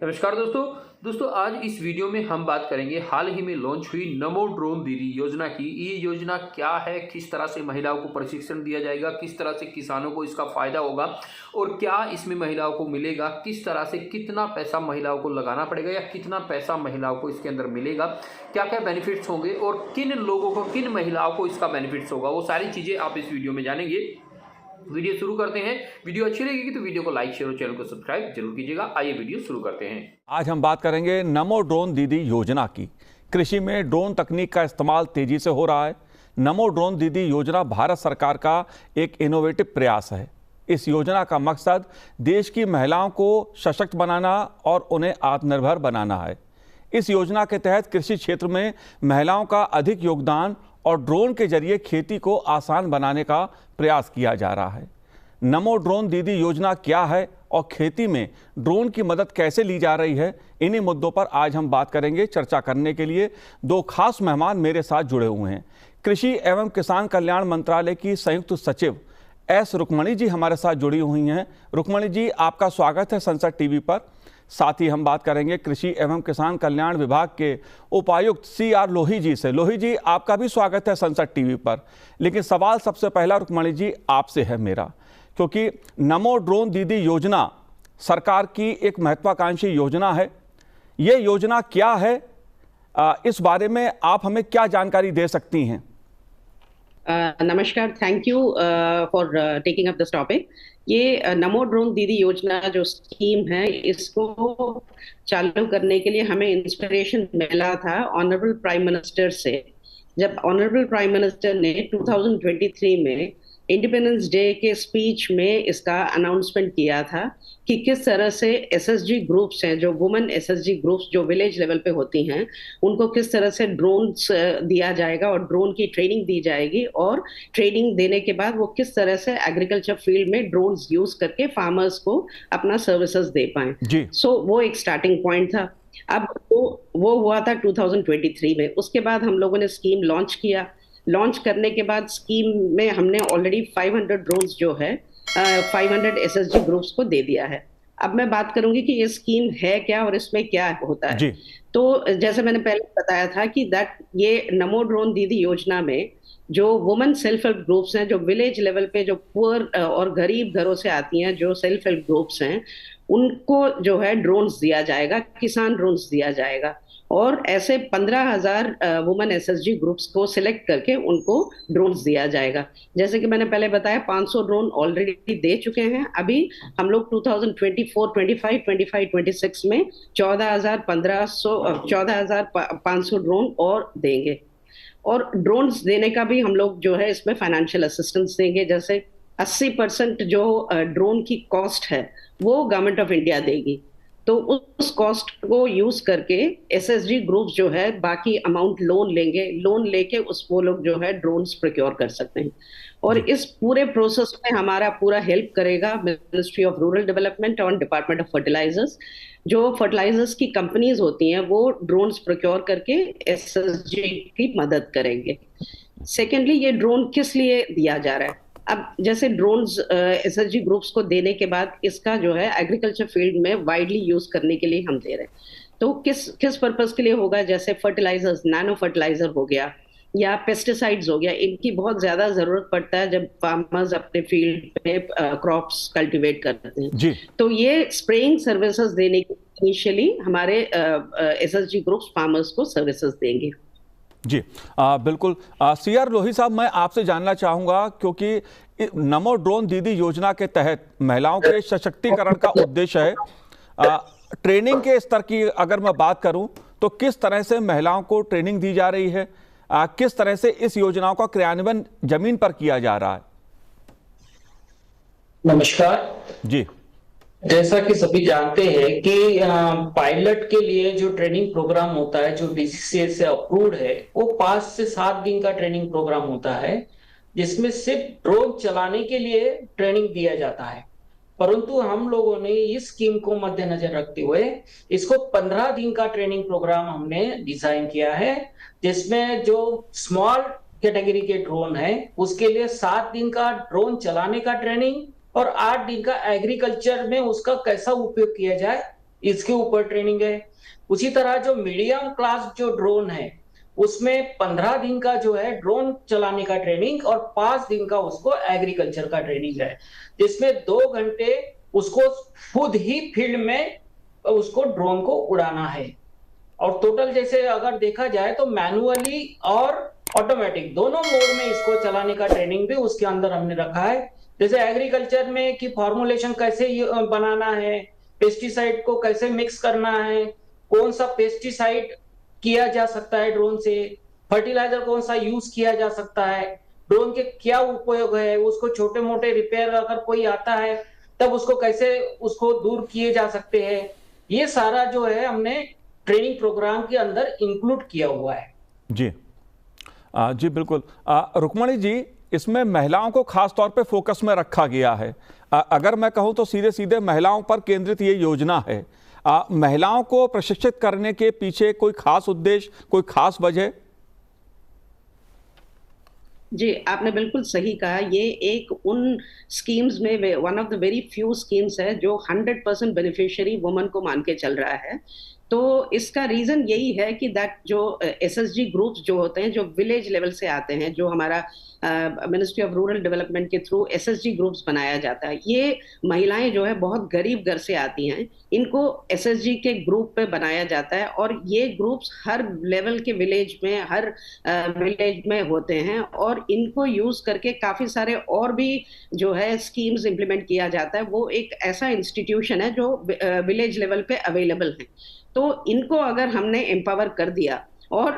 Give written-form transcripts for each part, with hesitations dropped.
नमस्कार दोस्तों आज इस वीडियो में हम बात करेंगे हाल ही में लॉन्च हुई नमो ड्रोन दीदी योजना की। ये योजना क्या है, किस तरह से महिलाओं को प्रशिक्षण दिया जाएगा, किस तरह से किसानों को इसका फायदा होगा और क्या इसमें महिलाओं को मिलेगा, किस तरह से कितना पैसा महिलाओं को लगाना पड़ेगा या कितना पैसा महिलाओं को इसके अंदर मिलेगा, क्या क्या बेनिफिट्स होंगे और किन लोगों को, किन महिलाओं को इसका बेनिफिट्स होगा, वो सारी चीज़ें आप इस वीडियो में जानेंगे। वीडियो शुरू करते हैं। वीडियो अच्छी लगेगी तो वीडियो को लाइक शेयर और चैनल को सब्सक्राइब जरूर कीजिएगा। आइए वीडियो शुरू करते हैं। आज हम बात करेंगे नमो ड्रोन दीदी योजना की। कृषि में ड्रोन तकनीक का इस्तेमाल तेजी से हो रहा है। नमो ड्रोन दीदी योजना भारत सरकार का एक इनोवेटिव प्रयास है। इस योजना का मकसद देश की महिलाओं को सशक्त बनाना और उन्हें आत्मनिर्भर बनाना है। इस योजना के तहत कृषि क्षेत्र में महिलाओं का अधिक योगदान और ड्रोन के जरिए खेती को आसान बनाने का प्रयास किया जा रहा है। नमो ड्रोन दीदी योजना क्या है और खेती में ड्रोन की मदद कैसे ली जा रही है, इन्हीं मुद्दों पर आज हम बात करेंगे। चर्चा करने के लिए दो खास मेहमान मेरे साथ जुड़े हुए हैं। कृषि एवं किसान कल्याण मंत्रालय की संयुक्त सचिव एस रुक्मणी जी हमारे साथ जुड़ी हुई हैं। रुक्मणी जी, आपका स्वागत है संसद टीवी पर। साथ ही हम बात करेंगे कृषि एवं किसान कल्याण विभाग के उपायुक्त CR लोही जी से। लोही जी, आपका भी स्वागत है संसद टीवी पर। लेकिन सवाल सबसे पहला रुक्मणी जी आपसे है मेरा, क्योंकि नमो ड्रोन दीदी योजना सरकार की एक महत्वाकांक्षी योजना है। ये योजना क्या है, इस बारे में आप हमें क्या जानकारी दे सकती हैं? नमस्कार, thank you for taking up this topic. ये नमो ड्रोन दीदी योजना जो स्कीम है, इसको चालू करने के लिए हमें इंस्पिरेशन मिला था ऑनरेबल प्राइम मिनिस्टर से। जब ऑनरेबल प्राइम मिनिस्टर ने 2023 में इंडिपेंडेंस डे के स्पीच में इसका अनाउंसमेंट किया था कि किस तरह से SSG ग्रुप्स हैं, जो वुमेन SSG ग्रुप्स जो विलेज लेवल पे होती हैं, उनको किस तरह से ड्रोन्स दिया जाएगा और ड्रोन की ट्रेनिंग दी जाएगी, और ट्रेनिंग देने के बाद वो किस तरह से एग्रीकल्चर फील्ड में ड्रोन्स यूज करके फार्मर्स को अपना सर्विसेज दे पाए। सो वो एक स्टार्टिंग पॉइंट था। अब वो हुआ था 2023 में। उसके बाद हम लोगों ने स्कीम लॉन्च किया। लॉन्च करने के बाद स्कीम में हमने ऑलरेडी 500 ड्रोन्स जो है 500 SSG ग्रुप्स को दे दिया है। अब मैं बात करूंगी कि ये स्कीम है क्या और इसमें क्या होता है। तो जैसे मैंने पहले बताया था कि ये नमो ड्रोन दीदी योजना में जो वुमेन सेल्फ हेल्प ग्रुप्स हैं, जो विलेज लेवल पे जो पुअर और गरीब घरों से आती हैं, जो सेल्फ हेल्प ग्रुप्स हैं, उनको जो है ड्रोन्स दिया जाएगा, किसान ड्रोन्स दिया जाएगा। और ऐसे 15,000 वुमेन SSG ग्रुप्स को सिलेक्ट करके उनको ड्रोन्स दिया जाएगा। जैसे कि मैंने पहले बताया, 500 ड्रोन ऑलरेडी दे चुके हैं। अभी हम लोग 2024, 25, 26 में 14,500 ड्रोन और देंगे। और ड्रोन्स देने का भी हम लोग जो है इसमें फाइनेंशियल असिस्टेंस देंगे। जैसे 80% जो ड्रोन की कॉस्ट है वो गवर्नमेंट ऑफ इंडिया देगी। तो उस कॉस्ट को यूज करके SSG ग्रुप्स जो है बाकी अमाउंट लोन लेंगे। लोन लेके वो लोग जो है ड्रोन्स प्रोक्योर कर सकते हैं। और इस पूरे प्रोसेस में हमारा पूरा हेल्प करेगा मिनिस्ट्री ऑफ रूरल डेवलपमेंट और डिपार्टमेंट ऑफ फर्टिलाइजर्स। जो फर्टिलाइजर्स की कंपनीज होती हैं वो ड्रोन्स प्रोक्योर करके SSG की मदद करेंगे। सेकेंडली, ये ड्रोन किस लिए दिया जा रहा है? अब जैसे ड्रोन्स SSG ग्रुप्स को देने के बाद इसका जो है एग्रीकल्चर फील्ड में वाइडली यूज करने के लिए हम दे रहे हैं। तो किस पर्पस के लिए होगा? जैसे फर्टिलाइजर्स, नैनो फर्टिलाइजर हो गया या पेस्टिसाइड्स हो गया, इनकी बहुत ज्यादा जरूरत पड़ता है जब फार्मर्स अपने फील्ड पे क्रॉप्स कल्टीवेट करते हैं। तो ये स्प्रेइंग सर्विसेज देने के इनिशियली हमारे SSG ग्रुप्स फार्मर्स को सर्विसेज देंगे। जी बिल्कुल। CR लोही साहब, मैं आपसे जानना चाहूँगा, क्योंकि नमो ड्रोन दीदी योजना के तहत महिलाओं के सशक्तिकरण का उद्देश्य है। ट्रेनिंग के स्तर की अगर मैं बात करूं तो किस तरह से महिलाओं को ट्रेनिंग दी जा रही है, किस तरह से इस योजनाओं का क्रियान्वयन जमीन पर किया जा रहा है? नमस्कार जी। जैसा कि सभी जानते हैं कि पायलट के लिए जो ट्रेनिंग प्रोग्राम होता है, जो DGCA से अप्रूव्ड है, वो 5 से 7 दिन का ट्रेनिंग प्रोग्राम होता है, जिसमें सिर्फ ड्रोन चलाने के लिए ट्रेनिंग दिया जाता है। परंतु हम लोगों ने इस स्कीम को मद्देनजर रखते हुए इसको 15 दिन का ट्रेनिंग प्रोग्राम हमने डिजाइन किया है, जिसमें जो स्मॉल कैटेगरी के ड्रोन है उसके लिए 7 दिन का ड्रोन चलाने का ट्रेनिंग और 8 दिन का एग्रीकल्चर में उसका कैसा उपयोग किया जाए इसके ऊपर ट्रेनिंग है। उसी तरह जो मीडियम क्लास जो ड्रोन है उसमें 15 दिन का जो है ड्रोन चलाने का ट्रेनिंग और 5 दिन का उसको एग्रीकल्चर का ट्रेनिंग है, जिसमें 2 घंटे उसको खुद ही फील्ड में उसको ड्रोन को उड़ाना है। और टोटल जैसे अगर देखा जाए तो मैनुअली और ऑटोमेटिक दोनों मोड में इसको चलाने का ट्रेनिंग भी उसके अंदर हमने रखा है। जैसे एग्रीकल्चर में कि फॉर्मुलेशन कैसे बनाना है, पेस्टिसाइड को कैसे मिक्स करना है, कौन सा पेस्टिसाइड किया जा सकता है ड्रोन से, फर्टिलाइजर कौन सा यूज किया जा सकता है, ड्रोन के क्या उपयोग है, उसको छोटे मोटे रिपेयर अगर कोई आता है तब उसको कैसे उसको दूर किए जा सकते हैं, ये सारा जो है हमने ट्रेनिंग प्रोग्राम के अंदर इंक्लूड किया हुआ है। जी जी बिल्कुल। रुक्मणी जी, इसमें महिलाओं को खास तौर पे फोकस में रखा गया है। अगर मैं कहूं तो सीधे सीधे महिलाओं पर केंद्रित ये योजना है। महिलाओं को प्रशिक्षित करने के पीछे कोई खास उद्देश्य, कोई खास वजह? जी, आपने बिल्कुल सही कहा। ये एक उन स्कीम्स में one of the very few schemes है जो 100% बेनिफिशियरी वुमन को मान के चल रहा है। तो इसका रीजन यही है कि दैट जो एसएसजी ग्रुप्स जो होते हैं, जो विलेज लेवल से आते हैं, जो हमारा मिनिस्ट्री ऑफ रूरल डेवलपमेंट के थ्रू एसएसजी ग्रुप्स बनाया जाता है, ये महिलाएं जो है बहुत गरीब घर से आती हैं, इनको एसएसजी के ग्रुप पे बनाया जाता है और ये ग्रुप्स हर लेवल के विलेज में, हर विलेज में होते हैं और इनको यूज करके काफी सारे और भी जो है स्कीम्स इंप्लीमेंट किया जाता है। वो एक ऐसा इंस्टीट्यूशन है जो विलेज लेवल पे अवेलेबल है। तो इनको अगर हमने एम्पावर कर दिया और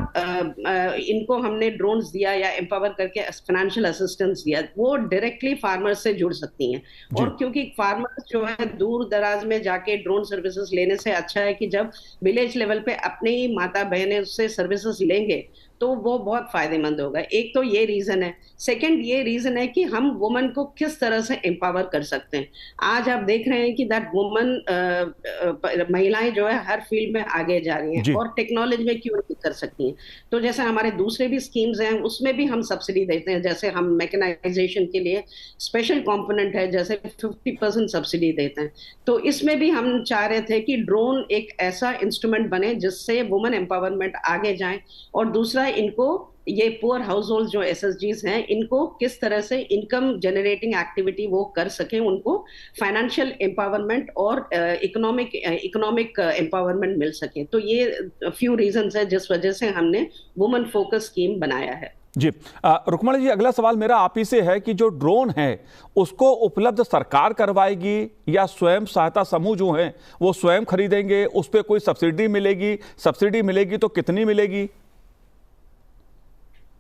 इनको हमने ड्रोन्स दिया या एम्पावर करके फाइनेंशियल असिस्टेंस दिया, वो डायरेक्टली फार्मर्स से जुड़ सकती हैं। और क्योंकि फार्मर्स जो है दूर दराज में जाके ड्रोन सर्विसेज लेने से अच्छा है कि जब विलेज लेवल पे अपने ही माता बहनें उससे सर्विसेज लेंगे तो वो बहुत फायदेमंद होगा। एक तो ये रीजन है। सेकंड ये रीजन है कि हम वुमन को किस तरह से एम्पावर कर सकते हैं। आज आप देख रहे हैं कि दैट वुमन महिलाएं जो है हर फील्ड में आगे जा रही हैं और टेक्नोलॉजी में क्यों नहीं कर सकती हैं। तो जैसे हमारे दूसरे भी स्कीम्स हैं उसमें भी हम सब्सिडी देते हैं। जैसे हम मैकेनाइजेशन के लिए स्पेशल कॉम्पोनेंट है, जैसे 50% सब्सिडी देते हैं। तो इसमें भी हम चाह रहे थे कि ड्रोन एक ऐसा इंस्ट्रूमेंट बने जिससे वुमन एम्पावरमेंट आगे जाए और दूसरा इनको ये पुअर हाउस होल्ड जो एसएसजीज हैं इनको किस तरह से इनकम जनरेटिंग एक्टिविटी वो कर सकें, उनको फाइनेंशियल एम्पावरमेंट और इकोनॉमिक एम्पावरमेंट मिल सके। तो ये फ्यू रीजंस है जिस वजह से हमने वुमन फोकस स्कीम बनाया है। जी रुक्मणी जी, अगला सवाल मेरा आप ही से है कि जो ड्रोन है उसको उपलब्ध सरकार करवाएगी या स्वयं सहायता समूह जो हैं वो स्वयं खरीदेंगे, उस पर कोई सब्सिडी मिलेगी? सब्सिडी मिलेगी तो कितनी मिलेगी?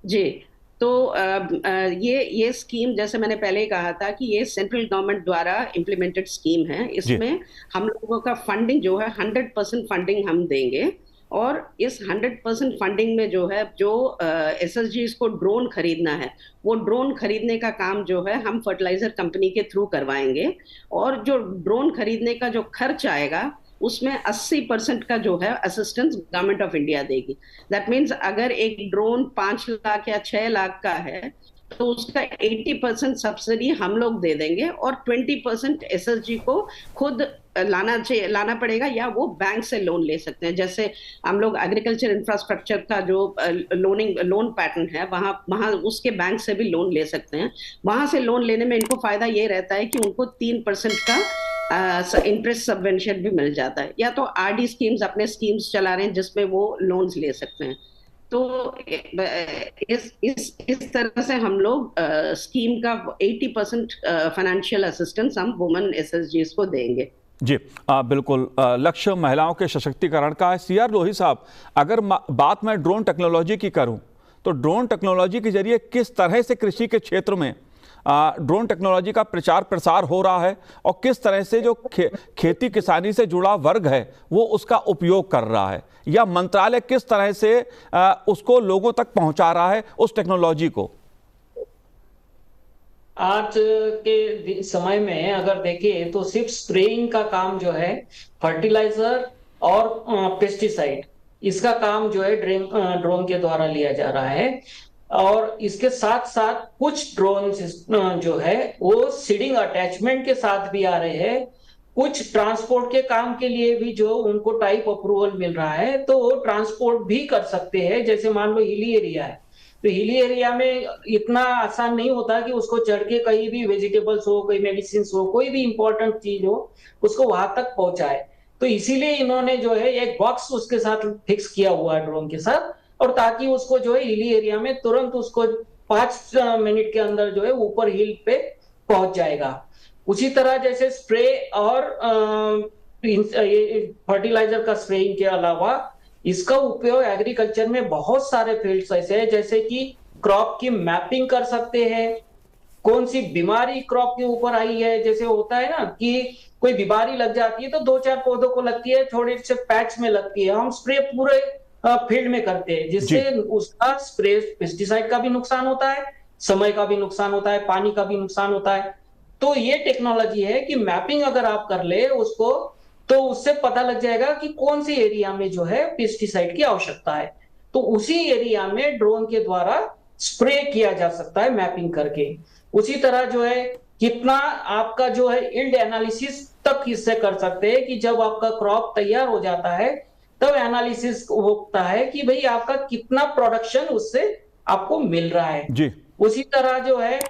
जी, तो ये स्कीम जैसे मैंने पहले ही कहा था कि ये सेंट्रल गवर्नमेंट द्वारा इम्प्लीमेंटेड स्कीम है। इसमें हम लोगों का फंडिंग जो है 100% फंडिंग हम देंगे और इस 100% फंडिंग में जो है जो एसएसजी को ड्रोन खरीदना है वो ड्रोन खरीदने का काम जो है हम फर्टिलाइजर कंपनी के थ्रू करवाएंगे और जो ड्रोन खरीदने का जो खर्च आएगा उसमें 80% का जो है असिस्टेंस गवर्नमेंट ऑफ इंडिया देगी। दैट मीन्स अगर एक ड्रोन 5 लाख या 6 लाख का है तो उसका 80% सब्सिडी हम लोग दे देंगे और 20% एसएसजी को खुद लाना पड़ेगा या वो बैंक से लोन ले सकते हैं। जैसे हम लोग एग्रीकल्चर इंफ्रास्ट्रक्चर का जो लोन पैटर्न है वहाँ उसके बैंक से भी लोन ले सकते हैं। वहां से लोन लेने में इनको फायदा ये रहता है कि उनको 3% का इंटरेस्ट सबवेंशन भी मिल जाता है, या तो आरडी स्कीम्स अपने स्कीम्स चला रहे हैं जिसमें वो लोन्स ले सकते हैं। तो इस तरह से हम लोग स्कीम का 80% फाइनेंशियल असिस्टेंस हम वुमेन एसएसजीज को देंगे। जी बिल्कुल, लक्ष्य महिलाओं के सशक्तिकरण का है। सीआर लोही साहब, अगर बात मैं ड्रोन टेक्नोलॉजी की करूं तो ड्रोन टेक्नोलॉजी के जरिए किस तरह से कृषि के क्षेत्र में ड्रोन टेक्नोलॉजी का प्रचार प्रसार हो रहा है और किस तरह से जो खेती किसानी से जुड़ा वर्ग है वो उसका उपयोग कर रहा है, या मंत्रालय किस तरह से उसको लोगों तक पहुंचा रहा है उस टेक्नोलॉजी को? आज के समय में अगर देखें तो सिर्फ स्प्रेइंग का काम जो है फर्टिलाइजर और पेस्टिसाइड, इसका काम जो है ड्रोन के द्वारा लिया जा रहा है। और इसके साथ साथ कुछ ड्रोन जो है वो सीडिंग अटैचमेंट के साथ भी आ रहे हैं कुछ ट्रांसपोर्ट के काम के लिए भी जो उनको टाइप अप्रूवल मिल रहा है, तो वो ट्रांसपोर्ट भी कर सकते हैं। जैसे मान लो हिली एरिया है, तो हिली एरिया में इतना आसान नहीं होता कि उसको चढ़ के कहीं भी वेजिटेबल्स हो, कोई मेडिसिन हो, कोई भी इंपॉर्टेंट चीज हो, उसको वहां तक पहुंचाए। तो इसीलिए इन्होंने जो है एक बॉक्स उसके साथ फिक्स किया हुआ है ड्रोन के साथ, और ताकि उसको जो है हिली एरिया में तुरंत उसको 5 मिनट के अंदर जो है ऊपर हिल पे पहुंच जाएगा। उसी तरह जैसे स्प्रे और फर्टिलाइजर का स्प्रेइंग के अलावा इसका उपयोग एग्रीकल्चर में बहुत सारे फील्ड्स ऐसे हैं, जैसे कि क्रॉप की मैपिंग कर सकते हैं, कौन सी बीमारी क्रॉप के ऊपर आई है। जैसे होता है ना कि कोई बीमारी लग जाती है तो 2-4 पौधों को लगती है, थोड़े से पैच में लगती है, हम स्प्रे पूरे फील्ड में करते हैं, जिससे उसका स्प्रे पेस्टिसाइड का भी नुकसान होता है, समय का भी नुकसान होता है, पानी का भी नुकसान होता है। तो ये टेक्नोलॉजी है कि मैपिंग अगर आप कर ले उसको, तो उससे पता लग जाएगा कि कौन सी एरिया में जो है पेस्टिसाइड की आवश्यकता है, तो उसी एरिया में ड्रोन के द्वारा स्प्रे किया जा सकता है मैपिंग करके। उसी तरह जो है कितना आपका जो है यील्ड एनालिसिस तक इससे कर सकते हैं कि जब आपका क्रॉप तैयार हो जाता है तब एनालिसिस होता है कि भाई आपका कितना प्रोडक्शन उससे आपको मिल रहा है जी। उसी तरह जो है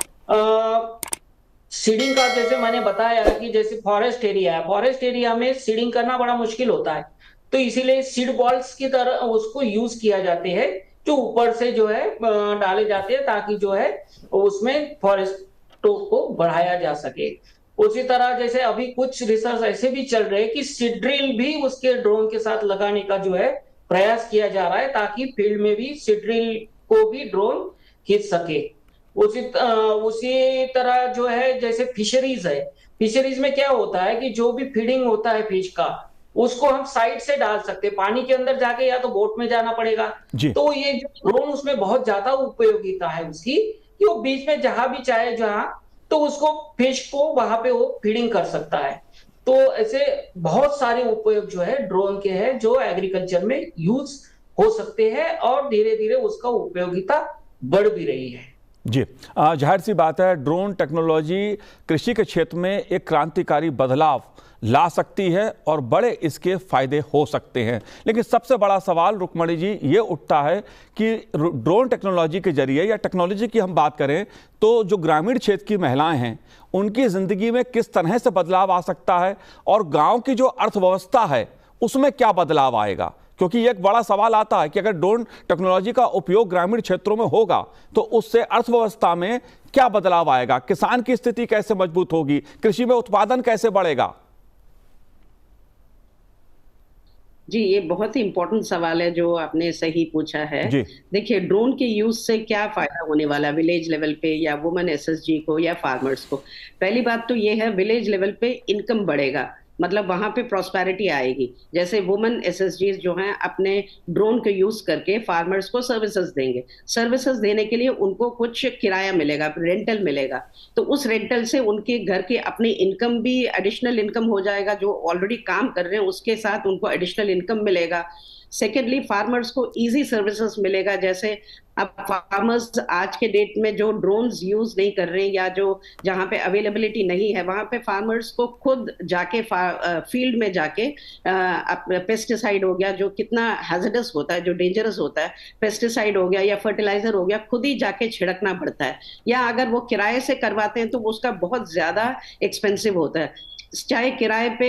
सीडिंग का, जैसे मैंने बताया कि जैसे फॉरेस्ट एरिया है, फॉरेस्ट एरिया में सीडिंग करना बड़ा मुश्किल होता है, तो इसीलिए सीड बॉल्स की तरह उसको यूज किया जाते हैं, जो ऊपर से जो है डाले जाते हैं, ताकि जो है उसमें फॉरेस्टों को बढ़ाया जा सके। उसी तरह जैसे अभी कुछ रिसर्च ऐसे भी चल रहे हैं कि सीड ड्रिल भी उसके ड्रोन के साथ लगाने का जो है प्रयास किया जा रहा है, ताकि फील्ड में भी सीड ड्रिल को भी ड्रोन खींच सके। उसी तरह जो है जैसे फिशरीज है, फिशरीज में क्या होता है कि जो भी फीडिंग होता है फिश का, उसको हम साइड से डाल सकते हैं, पानी के अंदर जाके या तो बोट में जाना पड़ेगा। तो ये जो ड्रोन उसमें बहुत ज्यादा उपयोगिता है उसकी, कि वो बीच में जहां भी चाहे जहां, तो उसको फिश को वहां पे वो फीडिंग कर सकता है। तो ऐसे बहुत सारे उपयोग जो है ड्रोन के हैं, जो एग्रीकल्चर में यूज हो सकते हैं, और धीरे धीरे उसका उपयोगिता बढ़ भी रही है। जी, जाहिर सी बात है ड्रोन टेक्नोलॉजी कृषि के क्षेत्र में एक क्रांतिकारी बदलाव ला सकती है और बड़े इसके फायदे हो सकते हैं। लेकिन सबसे बड़ा सवाल रुक्मणी जी ये उठता है कि ड्रोन टेक्नोलॉजी के जरिए या टेक्नोलॉजी की हम बात करें तो जो ग्रामीण क्षेत्र की महिलाएं हैं उनकी ज़िंदगी में किस तरह से बदलाव आ सकता है, और गांव की जो अर्थव्यवस्था है उसमें क्या बदलाव आएगा। क्योंकि एक बड़ा सवाल आता है कि अगर ड्रोन टेक्नोलॉजी का उपयोग ग्रामीण क्षेत्रों में होगा तो उससे अर्थव्यवस्था में क्या बदलाव आएगा, किसान की स्थिति कैसे मजबूत होगी, कृषि में उत्पादन कैसे बढ़ेगा। जी, ये बहुत ही इम्पोर्टेंट सवाल है जो आपने सही पूछा है। देखिए, ड्रोन के यूज से क्या फायदा होने वाला विलेज लेवल पे या वुमेन एसएसजी को या फार्मर्स को। पहली बात तो ये है, विलेज लेवल पे इनकम बढ़ेगा, मतलब वहां पे प्रॉस्पेरिटी आएगी। जैसे वुमेन एसएसजी जो हैं अपने ड्रोन के यूज करके फार्मर्स को सर्विसेज देंगे, सर्विसेज देने के लिए उनको कुछ किराया मिलेगा, रेंटल मिलेगा, तो उस रेंटल से उनके घर की अपनी इनकम भी एडिशनल इनकम हो जाएगा, जो ऑलरेडी काम कर रहे हैं उसके साथ उनको एडिशनल इनकम मिलेगा। सेकेंडली, फार्मर्स को इजी सर्विसेज मिलेगा। जैसे अब फार्मर्स आज के डेट में जो ड्रोन्स यूज नहीं कर रहे हैं या जो जहां पे अवेलेबिलिटी नहीं है, वहां पे फार्मर्स को खुद जाके फील्ड में जाके पेस्टिसाइड हो गया जो कितना हैजर्डस होता है, जो डेंजरस होता है, पेस्टिसाइड हो गया या फर्टिलाइजर हो गया, खुद ही जाके छिड़कना पड़ता है। या अगर वो किराए से करवाते हैं तो उसका बहुत ज्यादा एक्सपेंसिव होता है। चाहे किराए पे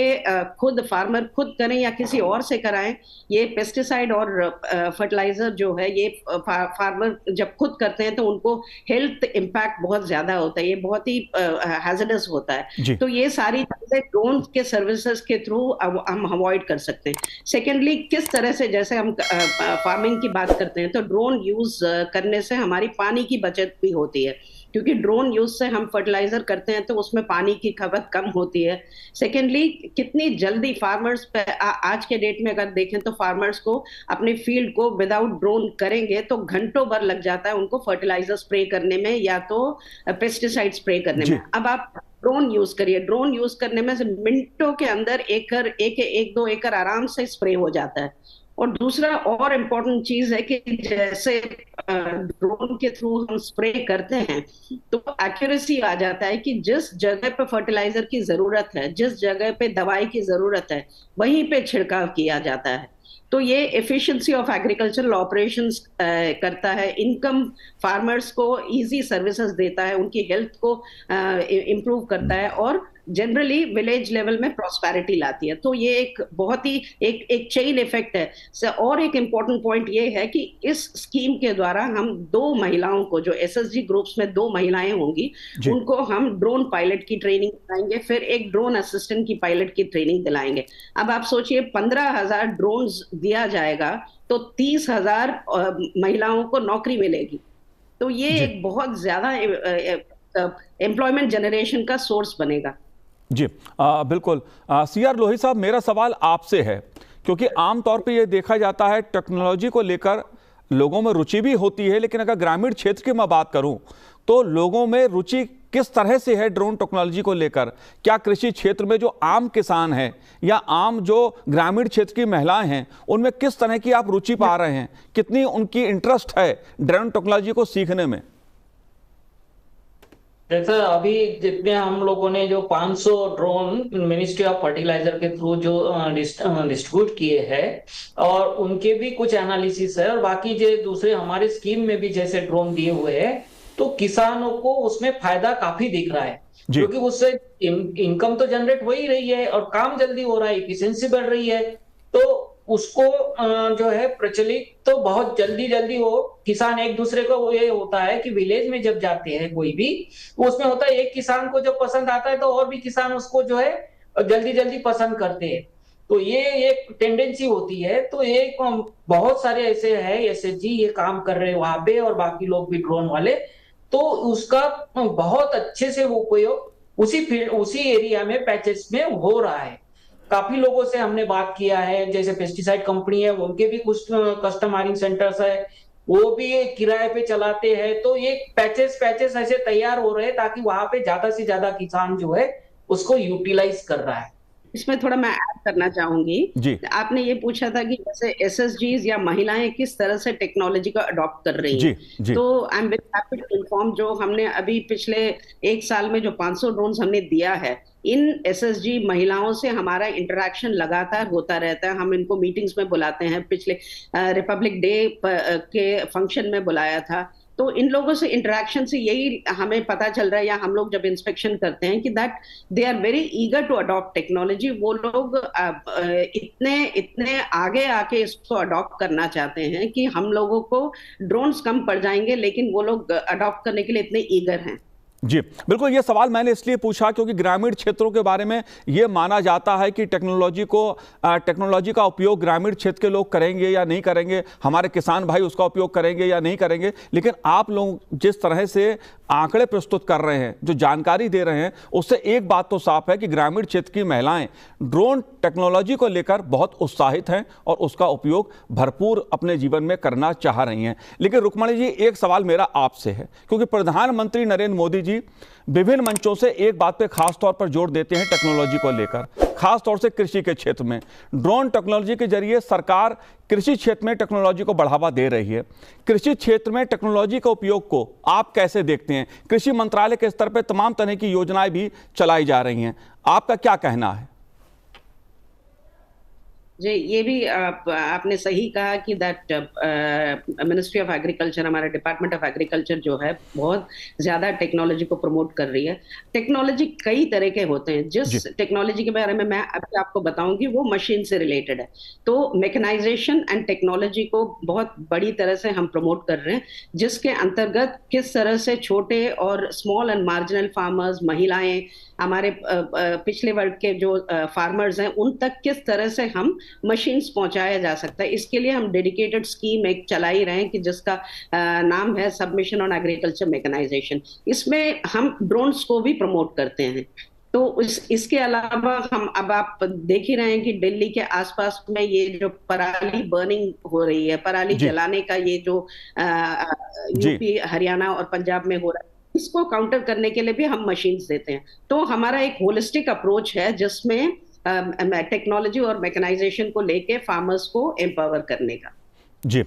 खुद फार्मर खुद करें या किसी और से कराएं, ये पेस्टिसाइड और फर्टिलाइजर जो है ये फार्मर जब खुद करते हैं तो उनको हेल्थ इम्पैक्ट बहुत ज्यादा होता है, ये बहुत ही हैजर्डस होता है। तो ये सारी चीजें ड्रोन के सर्विसेज के थ्रू हम अवॉइड कर सकते हैं। सेकेंडली, किस तरह से जैसे हम फार्मिंग की बात करते हैं तो ड्रोन यूज करने से हमारी पानी की बचत भी होती है, क्योंकि ड्रोन यूज से हम फर्टिलाइजर करते हैं तो उसमें पानी की खपत कम होती है। सेकेंडली, कितनी जल्दी फार्मर्स आज के डेट में अगर देखें तो फार्मर्स को अपने फील्ड को विदाउट ड्रोन करेंगे तो घंटों भर लग जाता है उनको फर्टिलाइजर स्प्रे करने में या तो पेस्टिसाइड स्प्रे करने में। अब आप ड्रोन यूज करिए, ड्रोन यूज करने में मिनटों के अंदर एक 2 एकड़ आराम से स्प्रे हो जाता है। और दूसरा और इम्पोर्टेंट चीज है कि जैसे ड्रोन के थ्रू हम स्प्रे करते हैं तो एक्यूरेसी आ जाता है कि जिस जगह पे फर्टिलाइजर की जरूरत है, जिस जगह पे दवाई की जरूरत है, वहीं पे छिड़काव किया जाता है। तो ये एफिशिएंसी ऑफ एग्रीकल्चरल ऑपरेशंस करता है, इनकम फार्मर्स को इजी सर्विसेज देता है, उनकी हेल्थ को इम्प्रूव करता है और जनरली विलेज लेवल में प्रॉस्पेरिटी लाती है। तो ये एक बहुत ही एक चेन इफेक्ट है। और एक इम्पॉर्टेंट पॉइंट ये है कि इस स्कीम के द्वारा हम 2 महिलाओं को, जो एसएसजी ग्रुप्स में 2 महिलाएं होंगी, उनको हम ड्रोन पायलट की ट्रेनिंग दिलाएंगे, फिर एक ड्रोन असिस्टेंट की पायलट की ट्रेनिंग दिलाएंगे। अब आप सोचिए 15,000 ड्रोन दिया जाएगा तो 30,000 महिलाओं को नौकरी मिलेगी। तो ये एक बहुत ज्यादा एम्प्लॉयमेंट जनरेशन का सोर्स बनेगा। जी बिल्कुल। सीआर लोही साहब, मेरा सवाल आपसे है, क्योंकि आमतौर पे ये देखा जाता है टेक्नोलॉजी को लेकर लोगों में रुचि भी होती है, लेकिन अगर ग्रामीण क्षेत्र की मैं बात करूं तो लोगों में रुचि किस तरह से है ड्रोन टेक्नोलॉजी को लेकर? क्या कृषि क्षेत्र में जो आम किसान हैं या आम जो ग्रामीण क्षेत्र की महिलाएं हैं, उनमें किस तरह की आप रुचि पा रहे हैं? कितनी उनकी इंटरेस्ट है ड्रोन टेक्नोलॉजी को सीखने में? जैसा अभी जितने हम लोगों ने जो 500 ड्रोन मिनिस्ट्री ऑफ फर्टिलाइजर के थ्रू जो डिस्ट्रीब्यूट किए हैं, और उनके भी कुछ एनालिसिस है, और बाकी जो दूसरे हमारे स्कीम में भी जैसे ड्रोन दिए हुए हैं, तो किसानों को उसमें फायदा काफी दिख रहा है, क्योंकि उससे इनकम तो जनरेट हो ही रही है और काम जल्दी हो रहा है, इफिशियंसी बढ़ रही है। तो उसको जो है प्रचलित तो बहुत जल्दी जल्दी हो, किसान एक दूसरे को, ये होता है कि विलेज में जब जाते हैं कोई भी, तो उसमें होता है एक किसान को जब पसंद आता है तो और भी किसान उसको जो है जल्दी जल्दी पसंद करते हैं। तो ये एक टेंडेंसी होती है। तो एक बहुत सारे ऐसे है एसएचजी ये काम कर रहे हैं वहां पे, और बाकी लोग भी ड्रोन वाले, तो उसका बहुत अच्छे से उपयोग उसी फील्ड उसी एरिया में पैचेस में हो रहा है। काफी लोगों से हमने बात किया है, जैसे पेस्टिसाइड कंपनी है, उनके भी कुछ कस्टम माइनिंग सेंटर्स है, वो भी किराए पे चलाते हैं। तो ये पैचेस ऐसे तैयार हो रहे हैं ताकि वहां पे ज्यादा से ज्यादा किसान जो है उसको यूटिलाइज कर रहा है। इसमें थोड़ा मैं ऐड करना चाहूंगी। आपने ये पूछा था कि जैसे एसएसजीज या महिलाएं किस तरह से टेक्नोलॉजी को अडॉप्ट कर रही हैं। तो I am very happy to inform, जो हमने अभी पिछले 1 साल में जो 500 ड्रोन्स हमने दिया है, इन एसएसजी महिलाओं से हमारा इंटरेक्शन लगातार होता रहता है। हम इनको मीटिंग्स में बुलाते हैं, पिछले रिपब्लिक डे के फंक्शन में बुलाया था। तो इन लोगों से इंटरेक्शन से यही हमें पता चल रहा है, या हम लोग जब इंस्पेक्शन करते हैं, कि that they are very eager to adopt technology. वो लोग इतने आगे आके इसको अडॉप्ट करना चाहते हैं कि हम लोगों को ड्रोन्स कम पड़ जाएंगे, लेकिन वो लोग अडॉप्ट करने के लिए इतने ईगर हैं। जी बिल्कुल, ये सवाल मैंने इसलिए पूछा क्योंकि ग्रामीण क्षेत्रों के बारे में ये माना जाता है कि टेक्नोलॉजी का उपयोग ग्रामीण क्षेत्र के लोग करेंगे या नहीं करेंगे, हमारे किसान भाई उसका उपयोग करेंगे या नहीं करेंगे। लेकिन आप लोग जिस तरह से आंकड़े प्रस्तुत कर रहे हैं, जो जानकारी दे रहे हैं, उससे एक बात तो साफ है कि ग्रामीण क्षेत्र की महिलाएं ड्रोन टेक्नोलॉजी को लेकर बहुत उत्साहित हैं और उसका उपयोग भरपूर अपने जीवन में करना चाह रही हैं। लेकिन रुक्मणी जी, एक सवाल मेरा आपसे है, क्योंकि प्रधानमंत्री नरेंद्र मोदी जी विभिन्न मंचों से एक बात पे खास तौर पर जोर देते हैं टेक्नोलॉजी को लेकर, खास तौर से कृषि के क्षेत्र में। ड्रोन टेक्नोलॉजी के जरिए सरकार कृषि क्षेत्र में टेक्नोलॉजी को बढ़ावा दे रही है। कृषि क्षेत्र में टेक्नोलॉजी के उपयोग को आप कैसे देखते हैं? कृषि मंत्रालय के स्तर पर तमाम तरह की योजनाएं भी चलाई जा रही हैं, आपका क्या कहना है? जी, ये भी आपने सही कहा कि दैट मिनिस्ट्री ऑफ एग्रीकल्चर, हमारा डिपार्टमेंट ऑफ एग्रीकल्चर जो है, बहुत ज्यादा टेक्नोलॉजी को प्रमोट कर रही है। टेक्नोलॉजी कई तरह के होते हैं। जिस टेक्नोलॉजी के बारे में मैं अभी आपको बताऊंगी वो मशीन से रिलेटेड है। तो मैकेनाइजेशन एंड टेक्नोलॉजी को बहुत बड़ी तरह से हम प्रमोट कर रहे हैं, जिसके अंतर्गत किस तरह से छोटे और स्मॉल एंड मार्जिनल फार्मर्स, महिलाएं, हमारे पिछले वर्ग के जो फार्मर्स हैं, उन तक किस तरह से हम मशीन्स पहुंचाया जा सकता है। इसके लिए हम डेडिकेटेड स्कीम एक चला ही रहे हैं कि जिसका नाम है सबमिशन ऑन एग्रीकल्चर मैकेनाइजेशन। इसमें हम ड्रोन्स को भी प्रमोट करते हैं। तो इसके अलावा हम अब आप देख ही रहे हैं कि दिल्ली के आसपास में ये जो पराली बर्निंग हो रही है, पराली जलाने का ये जो यूपी, हरियाणा और पंजाब में हो रहा है, इसको काउंटर करने के लिए भी हम मशीन्स देते हैं। तो हमारा एक होलिस्टिक अप्रोच है जिसमें टेक्नोलॉजी और मैकेनाइजेशन को लेके फार्मर्स को एम्पावर करने का। जी।